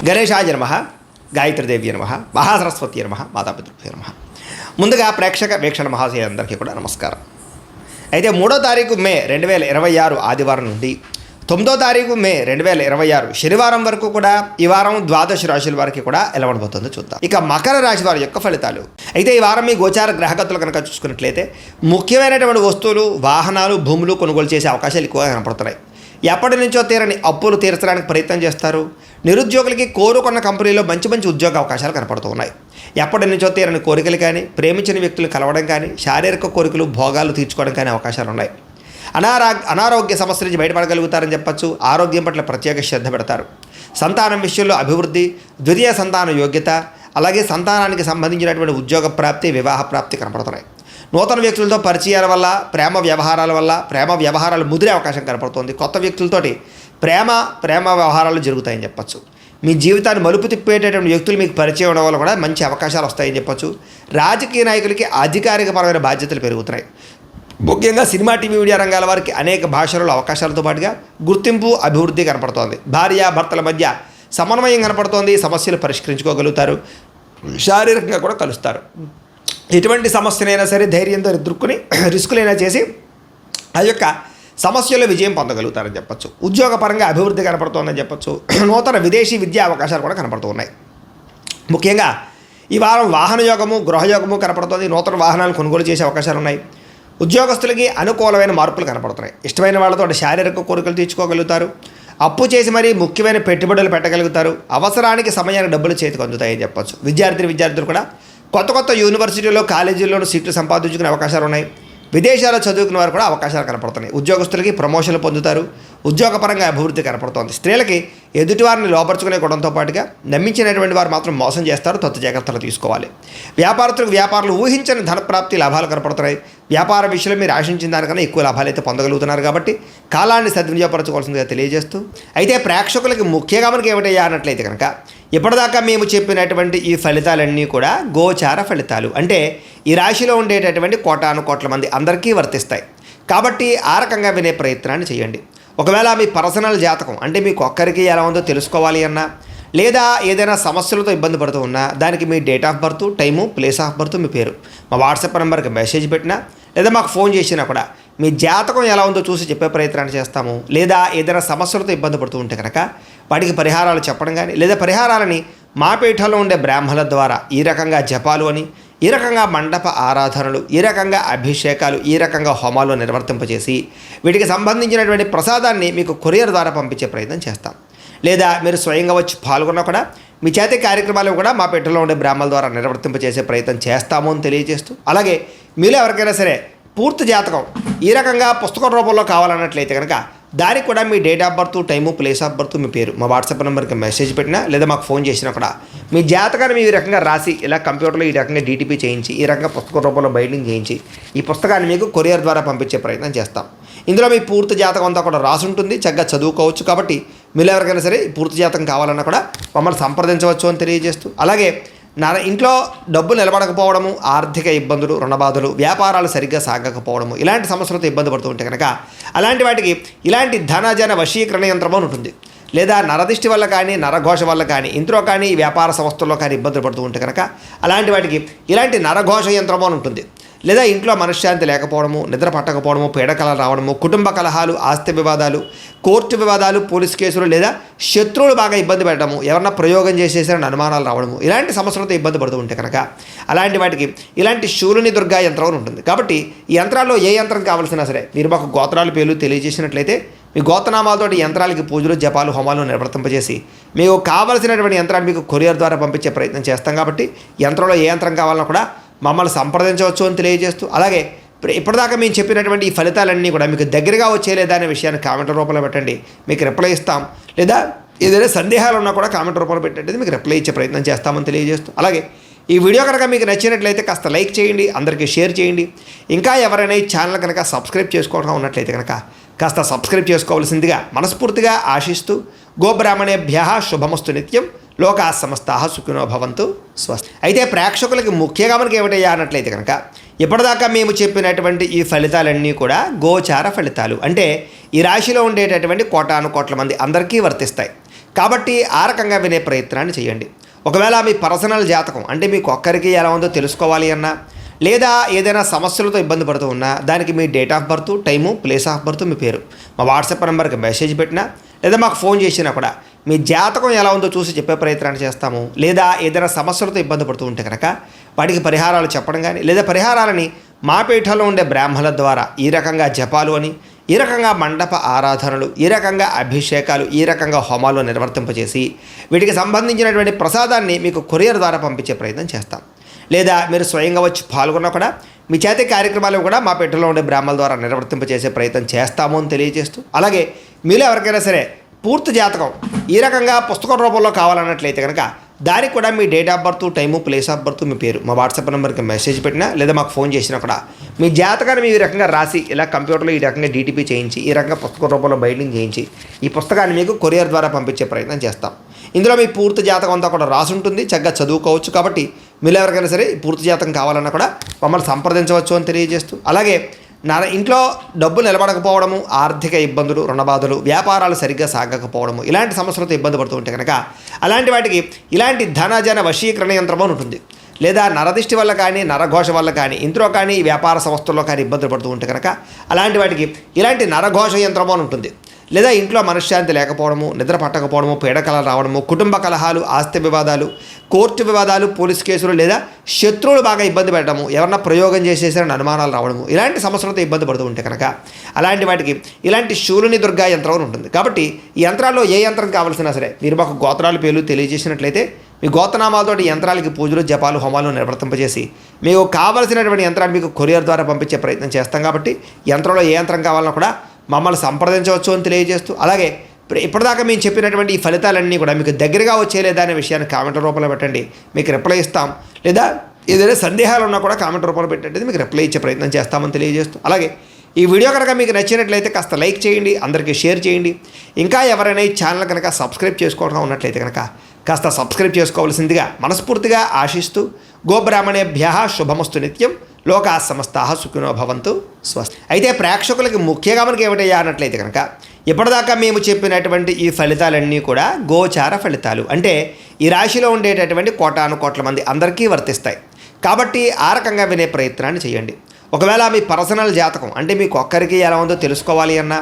గణేశాయ నమః, గాయత్రీదేవి నమః, మహాసరస్వతి నమః, మాతాపితృభ్యో నమః. ముందుగా ప్రేక్షక వీక్షణ మహాశయులందరికీ కూడా నమస్కారం. అయితే 3వ తారీఖు మే 2026 ఆదివారం నుండి 9వ తారీఖు మే 2026 శనివారం వరకు కూడా ఈ వారం ద్వాదశ రాశుల వారికి కూడా ఎలా ఉండబోతుందో చూద్దాం. ఇక మకర రాశి వారి యొక్క ఫలితాలు. అయితే ఈ వారం మీ గోచార గ్రహగతులు కనుక చూసుకున్నట్లయితే ముఖ్యమైనటువంటి వస్తువులు, వాహనాలు, భూములు కొనుగోలు చేసే అవకాశాలు ఎక్కువగా కనపడుతున్నాయి. ఎప్పటి నుంచో తీరని అప్పులు తీర్చడానికి ప్రయత్నం చేస్తారు. నిరుద్యోగులకి కోరుకున్న కంపెనీలో మంచి మంచి ఉద్యోగ అవకాశాలు కనపడుతూ ఉన్నాయి. ఎప్పటి నుంచో తీరని కోరికలు కానీ, ప్రేమించిన వ్యక్తులు కలవడం కానీ, శారీరక కోరికలు, భోగాలు తీర్చుకోవడం కానీ అవకాశాలు ఉన్నాయి. అనారోగ్య సమస్యల నుంచి బయటపడగలుగుతారని చెప్పచ్చు. ఆరోగ్యం పట్ల ప్రత్యేక శ్రద్ధ పెడతారు. సంతానం విషయంలో అభివృద్ధి, ద్వితీయ సంతాన యోగ్యత, అలాగే సంతానానికి సంబంధించినటువంటి ఉద్యోగ ప్రాప్తి, వివాహ ప్రాప్తి కనపడుతున్నాయి. నూతన వ్యక్తులతో పరిచయాల వల్ల, ప్రేమ వ్యవహారాలు ముదిరే అవకాశం కనపడుతుంది. కొత్త వ్యక్తులతోటి ప్రేమ వ్యవహారాలు జరుగుతాయని చెప్పచ్చు. మీ జీవితాన్ని మలుపు తిప్పేటటువంటి వ్యక్తులు మీకు పరిచయం అవడం వల్ల కూడా మంచి అవకాశాలు వస్తాయని చెప్పచ్చు. రాజకీయ నాయకులకి అధికారికపరమైన బాధ్యతలు పెరుగుతున్నాయి. ముఖ్యంగా సినిమా, టీవీ, మీడియా రంగాల వారికి అనేక భాషలలో అవకాశాలతో పాటుగా గుర్తింపు, అభివృద్ధి కనపడుతోంది. భార్యాభర్తల మధ్య సమన్వయం కనపడుతోంది. సమస్యలు పరిష్కరించుకోగలుగుతారు. శారీరకంగా కూడా కలుస్తారు. ఎటువంటి సమస్యనైనా సరే ధైర్యంతో ఎదుర్కొని రిస్కులైనా చేసి ఆ యొక్క సమస్యల్లో విజయం పొందగలుగుతారని చెప్పచ్చు. ఉద్యోగపరంగా అభివృద్ధి కనపడుతోందని చెప్పచ్చు. నూతన విదేశీ విద్యా అవకాశాలు కూడా కనపడుతూ ఉన్నాయి. ముఖ్యంగా ఈ వారం వాహన యోగము, గృహయోగము కనపడుతుంది. నూతన వాహనాలు కొనుగోలు చేసే అవకాశాలు ఉన్నాయి. ఉద్యోగస్తులకి అనుకూలమైన మార్పులు కనపడుతున్నాయి. ఇష్టమైన వాళ్ళతో శారీరక కోరికలు తీర్చుకోగలుగుతారు. అప్పు చేసి మరీ ముఖ్యమైన పెట్టుబడులు పెట్టగలుగుతారు. అవసరానికి సమయానికి డబ్బులు చేతికి అందుతాయని చెప్పచ్చు. విద్యార్థులు కూడా కొత్త యూనివర్సిటీలో, కాలేజీల్లోనూ సీట్లు సంపాదించుకునే అవకాశాలు ఉన్నాయి. విదేశాల్లో చదువుకునే వారు కూడా అవకాశాలు కనపడుతున్నాయి. ఉద్యోగస్తులకి ప్రమోషన్లు పొందుతారు. ఉద్యోగపరంగా అభివృద్ధి కనపడుతోంది. స్త్రీలకి ఎదుటివారిని లోపరుచుకునే గుణంతో పాటుగా నమ్మించినటువంటి వారు మాత్రం మోసం చేస్తారు. తొత్తు జాగ్రత్తలు తీసుకోవాలి. వ్యాపారులు ఊహించని ధనప్రాప్తి, లాభాలు కనపడుతున్నాయి. వ్యాపార విషయంలో మీరు ఆశించిన దానికన్నా ఎక్కువ లాభాలు అయితే పొందగలుగుతున్నారు. కాబట్టి కాలాన్ని సద్వినియోగపరచుకోవాల్సిందిగా తెలియజేస్తూ, అయితే ప్రేక్షకులకి ముఖ్యంగా మనకి ఏమిటయ్యా అన్నట్లయితే కనుక ఇప్పటిదాకా మేము చెప్పినటువంటి ఈ ఫలితాలన్నీ కూడా గోచార ఫలితాలు. అంటే ఈ రాశిలో ఉండేటటువంటి కోటాను కోట్ల మంది అందరికీ వర్తిస్తాయి. కాబట్టి ఆ రకంగా వినే ప్రయత్నాన్ని చేయండి. ఒకవేళ మీ పర్సనల్ జాతకం అంటే మీకు ఒక్కరికి ఎలా ఉందో తెలుసుకోవాలి అన్నా, లేదా ఏదైనా సమస్యలతో ఇబ్బంది పడుతూ ఉన్నా, దానికి మీ date of birth, time, place of birth, మీ పేరు మా వాట్సాప్ నెంబర్కి మెసేజ్ పెట్టినా, లేదా మాకు ఫోన్ చేసినా కూడా మీ జాతకం ఎలా ఉందో చూసి చెప్పే ప్రయత్నాన్ని చేస్తాము. లేదా ఏదైనా సమస్యలతో ఇబ్బంది పడుతూ ఉంటే కనుక వాటికి పరిహారాలు చెప్పడం కానీ, లేదా పరిహారాలని మా పీఠంలో ఉండే బ్రాహ్మణుల ద్వారా ఈ రకంగా జపాలు అని, ఈ రకంగా మండప ఆరాధనలు, ఈ రకంగా అభిషేకాలు, ఈ రకంగా హోమాలు నిర్వర్తింపజేసి వీటికి సంబంధించినటువంటి ప్రసాదాన్ని మీకు కొరియర్ ద్వారా పంపించే ప్రయత్నం చేస్తాం. లేదా మీరు స్వయంగా వచ్చి పాల్గొన్నా కూడా మీ చేతి కార్యక్రమాలు కూడా మా పీఠంలో ఉండే బ్రాహ్మణుల ద్వారా నిర్వర్తింపజేసే ప్రయత్నం చేస్తాము అని తెలియజేస్తూ, అలాగే మీలో ఎవరికైనా సరే పూర్తి జాతకం ఈ రకంగా పుస్తకం రూపంలో కావాలన్నట్లయితే కనుక దానికి కూడా మీ date of birth, time, place of birth, మీ పేరు మా వాట్సాప్ నెంబర్కి మెసేజ్ పెట్టినా, లేదా మాకు ఫోన్ చేసినా కూడా మీ జాతకాన్ని మీ రకంగా రాసి ఇలా కంప్యూటర్లో ఈ రకంగా డీటీపీ చేయించి, ఈ రకంగా పుస్తకం రూపంలో బైండింగ్ చేయించి ఈ పుస్తకాన్ని మీకు కొరియర్ ద్వారా పంపించే ప్రయత్నం చేస్తాం. ఇందులో మీ పూర్తి జాతకం అంతా కూడా రాసి ఉంటుంది. చక్కగా చదువుకోవచ్చు. కాబట్టి మీరు ఎవరికైనా సరే పూర్తి జాతకం కావాలన్నా కూడా మమ్మల్ని సంప్రదించవచ్చు అని తెలియజేస్తూ, అలాగే ఇంట్లో డబ్బు నిలబడకపోవడము, ఆర్థిక ఇబ్బందులు, రుణబాధలు, వ్యాపారాలు సరిగ్గా సాగకపోవడము, ఇలాంటి సమస్యలతో ఇబ్బంది పడుతూ ఉంటే కనుక అలాంటి వాటికి ఇలాంటి ధనజన వశీకరణ యంత్రం అని ఉంటుంది. లేదా నరదిష్టి వల్ల కానీ, నరఘోష వల్ల కానీ, ఇంట్లో కానీ, వ్యాపార సంస్థల్లో కానీ ఇబ్బందులు పడుతూ ఉంటే కనుక అలాంటి వాటికి ఇలాంటి నరఘోష యంత్రం అని ఉంటుంది. లేదా ఇంట్లో మనశ్శాంతి లేకపోవడము, నిద్ర పట్టకపోవడము, పీడకలలు రావడము, కుటుంబ కలహాలు, ఆస్తి వివాదాలు, కోర్టు వివాదాలు, పోలీస్ కేసులు, లేదా శత్రువులు బాగా ఇబ్బంది పెట్టడము, ఎవరన్నా ప్రయోగం చేసేసారని అనుమానాలు రావడము, ఇలాంటి సమస్యలతో ఇబ్బంది పడుతూ ఉంటే కనుక అలాంటి వాటికి ఇలాంటి శూలుని దుర్గా యంత్రం ఉంటుంది. కాబట్టి ఈ యంత్రాల్లో ఏ యంత్రం కావాల్సినా సరే మీరు మాకు గోత్రాల పేర్లు తెలియజేసినట్లయితే మీ గోత్రనామాలతోటి యంత్రాలకి పూజలు, జపాలు, హోమాలు నిర్వర్తింపజేసి మీకు కావలసినటువంటి యంత్రాన్ని మీకు కొరియర్ ద్వారా పంపించే ప్రయత్నం చేస్తాం. కాబట్టి యంత్రంలో ఏ యంత్రం కావాలన్నా కూడా మమ్మల్ని సంప్రదించవచ్చు అని తెలియజేస్తూ, అలాగే ఇప్పటిదాకా మేము చెప్పినటువంటి ఈ ఫలితాలన్నీ కూడా మీకు దగ్గరగా వచ్చేలేదా అనే విషయాన్ని కామెంట్ రూపంలో పెట్టండి. మీకు రిప్లై ఇస్తాం. లేదా ఏదైనా సందేహాలు ఉన్నా కూడా కామెంట్ రూపంలో పెట్టండి. మీకు రిప్లై ఇచ్చే ప్రయత్నం చేస్తామని తెలియజేస్తూ, అలాగే ఈ వీడియో కనుక మీకు నచ్చినట్లయితే కాస్త లైక్ చేయండి, అందరికీ షేర్ చేయండి. ఇంకా ఎవరైనా ఈ ఛానల్ కనుక సబ్స్క్రైబ్ చేసుకోవడం ఉన్నట్లయితే కనుక కాస్త సబ్స్క్రైబ్ చేసుకోవాల్సిందిగా మనస్ఫూర్తిగా ఆశిస్తూ, గోబ్రాహ్మణేభ్యః శుభమస్తు నిత్యం, లోకా సమస్తాః సుఖినో భవంతు, స్వస్తి. అయితే ప్రేక్షకులకి ముఖ్యంగా మనకి ఏమిటయ్యా అన్నట్లయితే కనుక ఇప్పటిదాకా మేము చెప్పినటువంటి ఈ ఫలితాలన్నీ కూడా గోచార ఫలితాలు. అంటే ఈ రాశిలో ఉండేటటువంటి కోటాను కోట్ల మంది అందరికీ వర్తిస్తాయి. కాబట్టి ఆ రకంగా వినే ప్రయత్నాన్ని చేయండి. ఒకవేళ మీ పర్సనల్ జాతకం అంటే మీకు ఒక్కరికి ఎలా ఉందో తెలుసుకోవాలి అన్నా, లేదా ఏదైనా సమస్యలతో ఇబ్బంది పడుతూ ఉన్నా, దానికి మీ date of birth, time, place of birth, మీ పేరు మా వాట్సాప్ నెంబర్కి మెసేజ్ పెట్టినా, లేదా మాకు ఫోన్ చేసినా కూడా మీ జాతకం ఎలా ఉందో చూసి చెప్పే ప్రయత్నాన్ని చేస్తాము. లేదా ఏదైనా సమస్యలతో ఇబ్బంది పడుతూ ఉంటే కనుక వాటికి పరిహారాలు చెప్పడం కానీ, లేదా పరిహారాలని మా పీఠంలో ఉండే బ్రాహ్మణుల ద్వారా ఈ రకంగా జపాలు అని, ఈ రకంగా మండప ఆరాధనలు, ఈ రకంగా అభిషేకాలు, ఈ రకంగా హోమాలు నిర్వర్తింపజేసి వీటికి సంబంధించినటువంటి ప్రసాదాన్ని మీకు కొరియర్ ద్వారా పంపించే ప్రయత్నం చేస్తాం. లేదా మీరు స్వయంగా వచ్చి పాల్గొన్నా కూడా మీ చేతి కార్యక్రమాలు కూడా మా పెట్టెలో ఉండే బ్రాహ్మణుల ద్వారా నిర్వర్తింపజేసే ప్రయత్నం చేస్తాము అని తెలియజేస్తూ, అలాగే మీలో ఎవరికైనా సరే పూర్తి జాతకం ఈ రకంగా పుస్తకం రూపంలో కావాలన్నట్లయితే కనుక దానికి కూడా మీ date of birth, time, place of birth, మీ పేరు మా వాట్సాప్ నెంబర్కి మెసేజ్ పెట్టినా, లేదా మాకు ఫోన్ చేసినా కూడా మీ జాతకాన్ని మీ రకంగా రాసి ఇలా కంప్యూటర్లో ఈ రకంగా డీటీపీ చేయించి, ఈ రకంగా పుస్తక రూపంలో బైండింగ్ చేయించి ఈ పుస్తకాన్ని మీకు కొరియర్ ద్వారా పంపించే ప్రయత్నం చేస్తాం. ఇందులో మీ పూర్తి జాతకం అంతా కూడా రాసి ఉంటుంది, చక్కగా చదువుకోవచ్చు. కాబట్టి మీరు ఎవరికైనా సరే పూర్తి జాతకం కావాలన్నా కూడా మమ్మల్ని సంప్రదించవచ్చు అని తెలియజేస్తూ, అలాగే ఇంట్లో డబ్బు నిలబడకపోవడము, ఆర్థిక ఇబ్బందులు, రుణబాధలు, వ్యాపారాలు సరిగ్గా సాగకపోవడము, ఇలాంటి సమస్యలతో ఇబ్బంది పడుతూ ఉంటే కనుక అలాంటి వాటికి ఇలాంటి ధనజన వశీకరణ యంత్రం అని ఉంటుంది. లేదా నరదిష్టి వల్ల కానీ, నరఘోష వల్ల కానీ, ఇంట్లో కానీ, వ్యాపార సంస్థల్లో కానీ ఇబ్బందులు పడుతూ ఉంటే కనుక అలాంటి వాటికి ఇలాంటి నరఘోష యంత్రం అని ఉంటుంది. లేదా ఇంట్లో మనశ్శాంతి లేకపోవడము, నిద్ర పట్టకపోవడము, పీడకలలు రావడము, కుటుంబ కలహాలు, ఆస్తి వివాదాలు, కోర్టు వివాదాలు, పోలీస్ కేసులు, లేదా శత్రువులు బాగా ఇబ్బంది పెట్టడము, ఎవరన్నా ప్రయోగం చేసేసారని అనుమానాలు రావడము, ఇలాంటి సమస్యలతో ఇబ్బంది పడుతూ ఉంటే కనుక అలాంటి వాటికి ఇలాంటి శూలుని దుర్గా యంత్రం అని ఉంటుంది. కాబట్టి ఈ యంత్రాల్లో ఏ యంత్రం కావాల్సినా సరే మీరు మాకు గోత్రాలు పేర్లు తెలియజేసినట్లయితే మీ గోత్రనామాలతోటి యంత్రాలకి పూజలు, జపాలు, హోమాలు నిర్వర్తింపజేసి మీకు కావలసినటువంటి యంత్రాన్ని మీకు కొరియర్ ద్వారా పంపించే ప్రయత్నం చేస్తాం. కాబట్టి యంత్రంలో ఏ యంత్రం కావాలన్నా కూడా మమ్మల్ని సంప్రదించవచ్చు అని తెలియజేస్తూ, అలాగే ఇప్పటిదాకా మేము చెప్పినటువంటి ఈ ఫలితాలన్నీ కూడా మీకు దగ్గరగా వచ్చేలేదా అనే విషయాన్ని కామెంట్ రూపంలో పెట్టండి, మీకు రిప్లై ఇస్తాం. లేదా ఏదైనా సందేహాలు ఉన్నా కూడా కామెంట్ రూపంలో పెట్టండి, మీకు రిప్లై ఇచ్చే ప్రయత్నం చేస్తామని తెలియజేస్తూ, అలాగే ఈ వీడియో కనుక మీకు నచ్చినట్లయితే కాస్త లైక్ చేయండి, అందరికీ షేర్ చేయండి. ఇంకా ఎవరైనా ఈ ఛానల్ కనుక సబ్స్క్రైబ్ చేసుకోవడం ఉన్నట్లయితే కనుక కాస్త సబ్స్క్రైబ్ చేసుకోవాల్సిందిగా మనస్ఫూర్తిగా ఆశిస్తూ, గోబ్రాహ్మణేభ్యః శుభమస్తు నిత్యం, లోకా సమస్తాః సుఖినో భవంతు, స్వస్తి. అయితే ప్రేక్షకులకి ముఖ్యంగా మనకి ఏమిటయ్యా అన్నట్లయితే కనుక ఇప్పటిదాకా మేము చెప్పినటువంటి ఈ ఫలితాలన్నీ కూడా గోచార ఫలితాలు, అంటే ఈ రాశిలో ఉండేటటువంటి కోటాను కోట్ల మంది అందరికీ వర్తిస్తాయి. కాబట్టి ఆ రకంగా వినే ప్రయత్నాన్ని చేయండి. ఒకవేళ మీ పర్సనల్ జాతకం అంటే మీకు ఒక్కరికి ఎలా ఉందో తెలుసుకోవాలి అన్నా,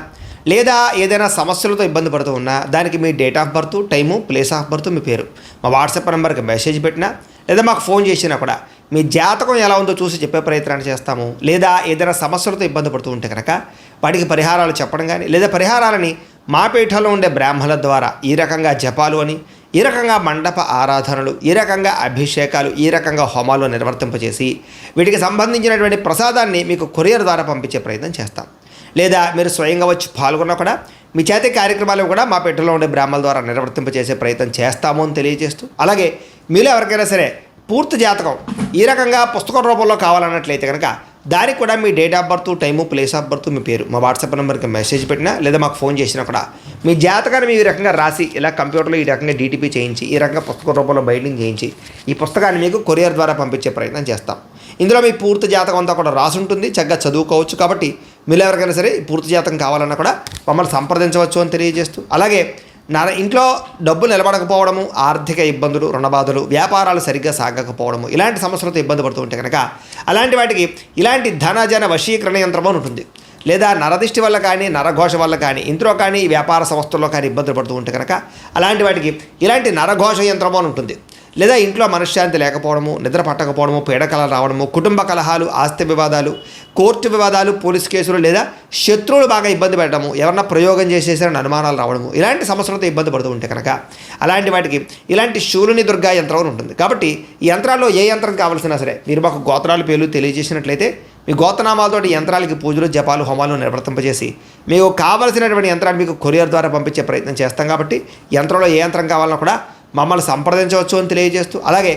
లేదా ఏదైనా సమస్యలతో ఇబ్బంది పడుతూ ఉన్నా, దానికి మీ date of birth, time, place of birth, మీ పేరు మా వాట్సాప్ నెంబర్కి మెసేజ్ పెట్టినా, లేదా మాకు ఫోన్ చేసినా కూడా మీ జాతకం ఎలా ఉందో చూసి చెప్పే ప్రయత్నాన్ని చేస్తాము. లేదా ఏదైనా సమస్యలతో ఇబ్బంది పడుతూ ఉంటే కనుక వాటికి పరిహారాలు చెప్పడం కానీ, లేదా పరిహారాలని మా పీఠంలో ఉండే బ్రాహ్మణుల ద్వారా ఈ రకంగా జపాలు అని, ఈ రకంగా మండప ఆరాధనలు, ఈ రకంగా అభిషేకాలు, ఈ రకంగా హోమాలు నిర్వర్తింపజేసి వీటికి సంబంధించినటువంటి ప్రసాదాన్ని మీకు కొరియర్ ద్వారా పంపించే ప్రయత్నం చేస్తాం. లేదా మీరు స్వయంగా వచ్చి పాల్గొన్నా కూడా మీ చేతి కార్యక్రమాలు కూడా మా పెట్టెలో ఉండే బ్రాహ్మణుల ద్వారా నిర్వర్తింపజేసే ప్రయత్నం చేస్తాము అని తెలియజేస్తూ, అలాగే మీలో ఎవరికైనా సరే పూర్తి జాతకం ఈ రకంగా పుస్తకం రూపంలో కావాలన్నట్లయితే కనుక దానికి కూడా మీ date of birth, time, place of birth, మీ పేరు మా వాట్సాప్ నెంబర్కి మెసేజ్ పెట్టినా, లేదా మాకు ఫోన్ చేసినా కూడా మీ జాతకాన్ని మీ రకంగా రాసి ఇలా కంప్యూటర్లో ఈ రకంగా డీటీపీ చేయించి, ఈ రకంగా పుస్తక రూపంలో బైండింగ్ చేయించి ఈ పుస్తకాన్ని మీకు కొరియర్ ద్వారా పంపించే ప్రయత్నం చేస్తాం. ఇందులో మీ పూర్తి జాతకం అంతా కూడా రాసి ఉంటుంది, చక్కగా చదువుకోవచ్చు. కాబట్టి మీరు ఎవరికైనా సరే పూర్తి జాతకం కావాలన్నా కూడా మమ్మల్ని సంప్రదించవచ్చు అని తెలియజేస్తూ, అలాగే ఇంట్లో డబ్బు నిలబడకపోవడము, ఆర్థిక ఇబ్బందులు, రుణబాధలు, వ్యాపారాలు సరిగ్గా సాగకపోవడము, ఇలాంటి సమస్యలతో ఇబ్బంది పడుతూ ఉంటే కనుక అలాంటి వాటికి ఇలాంటి ధనజన వశీకరణ యంత్రం అని ఉంటుంది. లేదా నరదిష్టి వల్ల కానీ, నరఘోష వల్ల కానీ, ఇంట్లో కానీ, వ్యాపార సంస్థల్లో కానీ ఇబ్బందులు పడుతూ ఉంటే కనుక అలాంటి వాటికి ఇలాంటి నరఘోష యంత్రం అని ఉంటుంది. లేదా ఇంట్లో మనశ్శాంతి లేకపోవడము, నిద్ర పట్టకపోవడము, పీడకలలు రావడము, కుటుంబ కలహాలు, ఆస్తి వివాదాలు, కోర్టు వివాదాలు, పోలీస్ కేసులు, లేదా శత్రువులు బాగా ఇబ్బంది పెట్టడము, ఎవరన్నా ప్రయోగం చేసేసారని అనుమానాలు రావడము, ఇలాంటి సమస్యలతో ఇబ్బంది పడుతూ ఉంటే కనుక అలాంటి వాటికి ఇలాంటి శూలుని దుర్గా యంత్రం అని ఉంటుంది. కాబట్టి ఈ యంత్రాల్లో ఏ యంత్రం కావాల్సినా సరే మీరు మాకు గోత్రాలు పేర్లు తెలియజేసినట్లయితే మీ గోత్రనామాలతోటి యంత్రాలకి పూజలు, జపాలు, హోమాలు నిర్వర్తింపజేసి మీకు కావలసినటువంటి యంత్రాన్ని మీకు కొరియర్ ద్వారా పంపించే ప్రయత్నం చేస్తాం. కాబట్టి యంత్రంలో ఏ యంత్రం కావాలన్నా కూడా మమ్మల్ని సంప్రదించవచ్చు అని తెలియజేస్తూ, అలాగే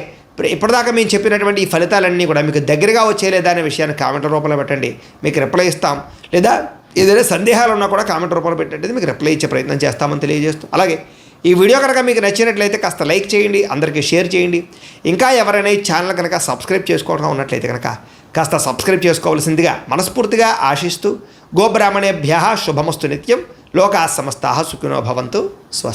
ఇప్పటిదాకా మేము చెప్పినటువంటి ఈ ఫలితాలన్నీ కూడా మీకు దగ్గరగా వచ్చేలేదా అనే విషయాన్ని కామెంట్ రూపంలో పెట్టండి, మీకు రిప్లై ఇస్తాం. లేదా ఏదైనా సందేహాలు ఉన్నా కూడా కామెంట్ రూపంలో పెట్టండి, మీకు రిప్లై ఇచ్చే ప్రయత్నం చేస్తామని తెలియజేస్తూ, అలాగే ఈ వీడియో కనుక మీకు నచ్చినట్లయితే కాస్త లైక్ చేయండి, అందరికీ షేర్ చేయండి. ఇంకా ఎవరైనా ఈ ఛానల్ కనుక సబ్స్క్రైబ్ చేసుకోవడం ఉన్నట్లయితే కనుక కాస్త సబ్స్క్రైబ్ చేసుకోవాల్సిందిగా మనస్ఫూర్తిగా ఆశిస్తూ, గోబ్రాహ్మణేభ్యః శుభమస్తు నిత్యం, లోకా సమస్తాః సుఖినో భవంతు, స్వస్తి.